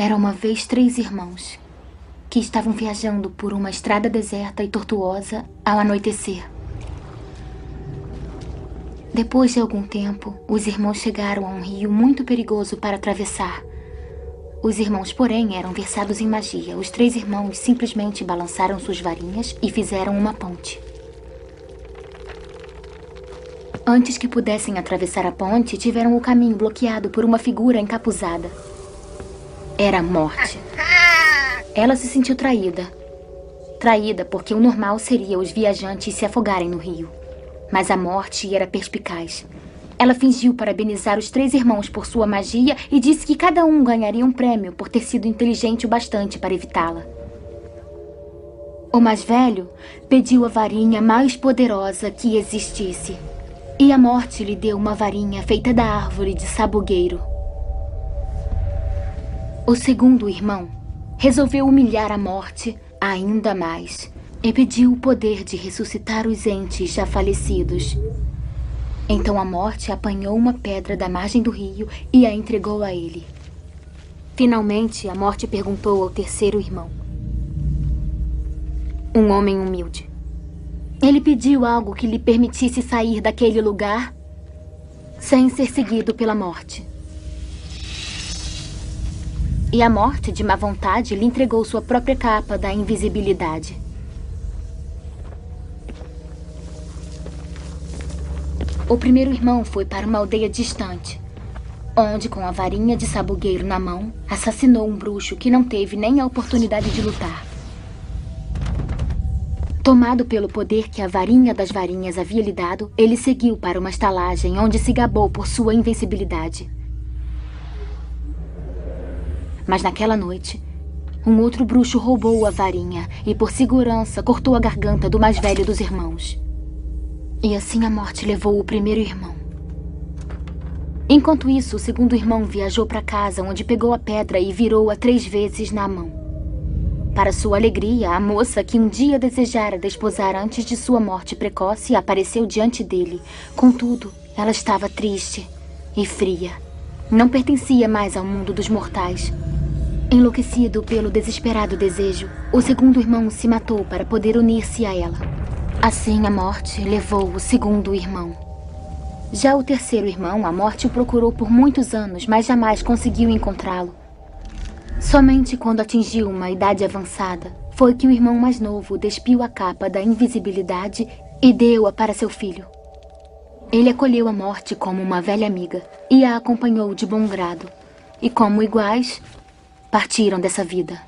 Era uma vez 3 irmãos que estavam viajando por uma estrada deserta e tortuosa ao anoitecer. Depois de algum tempo, os irmãos chegaram a um rio muito perigoso para atravessar. Os irmãos, porém, eram versados em magia. Os 3 irmãos simplesmente balançaram suas varinhas e fizeram uma ponte. Antes que pudessem atravessar a ponte, tiveram o caminho bloqueado por uma figura encapuzada. Era a Morte. Ela se sentiu traída. Traída porque o normal seria os viajantes se afogarem no rio. Mas a Morte era perspicaz. Ela fingiu parabenizar os 3 irmãos por sua magia e disse que cada um ganharia um prêmio por ter sido inteligente o bastante para evitá-la. O mais velho pediu a varinha mais poderosa que existisse. E a Morte lhe deu uma varinha feita da árvore de sabugueiro. O segundo irmão resolveu humilhar a Morte ainda mais e pediu o poder de ressuscitar os entes já falecidos. Então a Morte apanhou uma pedra da margem do rio e a entregou a ele. Finalmente, a Morte perguntou ao terceiro irmão, um homem humilde. Ele pediu algo que lhe permitisse sair daquele lugar sem ser seguido pela Morte. E a Morte, de má vontade, lhe entregou sua própria capa da invisibilidade. O primeiro irmão foi para uma aldeia distante, onde, com a varinha de sabugueiro na mão, assassinou um bruxo que não teve nem a oportunidade de lutar. Tomado pelo poder que a varinha das varinhas havia lhe dado, ele seguiu para uma estalagem onde se gabou por sua invencibilidade. Mas naquela noite, um outro bruxo roubou a varinha e, por segurança, cortou a garganta do mais velho dos irmãos. E assim a Morte levou o primeiro irmão. Enquanto isso, o segundo irmão viajou para casa, onde pegou a pedra e virou-a 3 vezes na mão. Para sua alegria, a moça que um dia desejara desposar antes de sua morte precoce apareceu diante dele. Contudo, ela estava triste e fria. Não pertencia mais ao mundo dos mortais. Enlouquecido pelo desesperado desejo, o segundo irmão se matou para poder unir-se a ela. Assim, a Morte levou o segundo irmão. Já o terceiro irmão, a Morte o procurou por muitos anos, mas jamais conseguiu encontrá-lo. Somente quando atingiu uma idade avançada, foi que o irmão mais novo despiu a capa da invisibilidade e deu-a para seu filho. Ele acolheu a Morte como uma velha amiga e a acompanhou de bom grado. E como iguais, partiram dessa vida.